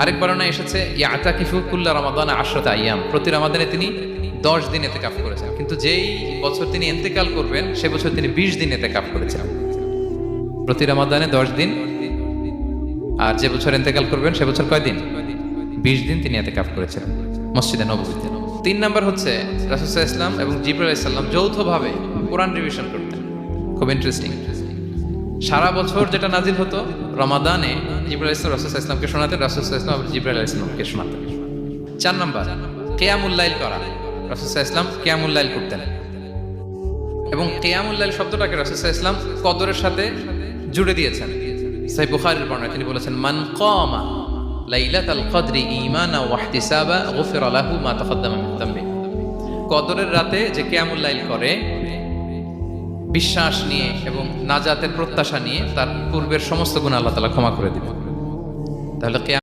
আরেক বর্ণনা এসেছে ইয়াতাকিফু কুল্লা রমাদান 10 আইয়াম, প্রতি রমাদানে তিনি 10 দিন ইতিকাফ করেছেন। কিন্তু যেই বছর তিনি ইন্তেকাল করবেন সে বছর তিনি 20 দিন ইতিকাফ করেছেন। প্রতি রমাদানে 10 দিন, আর যে বছর ইন্তেকাল করবেন সে বছর কয় দিন? 20 দিন তিনি ইতিকাফ করেছেন মসজিদে নববীতে। 3 নাম্বার হচ্ছে রাসূল সাল্লাল্লাহু আলাইহি ওয়াসাল্লাম এবং জিবরাইল আলাইহিস সালাম যৌথভাবে কোরআন রিভিশন করতেন। খুব ইন্টারেস্টিং। সারা বছর যেটা নাজিল হতো রমাদানে জিবরাইল আলাইহিস সালাম রাসূল সাল্লাল্লাহু আলাইহি ওয়াসাল্লামকে শোনাতেন, রাসূল সাল্লাল্লাহু আলাইহি ওয়াসাল্লাম জিবরাইল আলাইহিস সালামকে শোনাতেন। 4 নাম্বার কিয়ামুল লাইল করা, রাসূল সাল্লাল্লাহু আলাইহি ওয়াসাল্লাম কিয়ামুল লাইল করতেন। এবং কিয়ামুল লাইল শব্দটাকে রাসূল সাল্লাল্লাহু আলাইহি ওয়াসাল্লাম কদরের সাথে জুড়ে দিয়েছেন। সহিহ বুখারীর বর্ণনা তিনি বলেছেন, মান কামা লাইলাতাল কদরি ঈমানা ওয়া ইহতিসাবা গুফিরা লাহু মা তাকাদ্দামা মিন যামবি। কদরের রাতে যে কিয়ামুল লাইল করে বিশ্বাস নিয়ে এবং নাজাতের প্রত্যাশা নিয়ে তার পূর্বের সমস্ত গুনাহ আল্লাহ তাআলা ক্ষমা করে দিবেন। তাহলে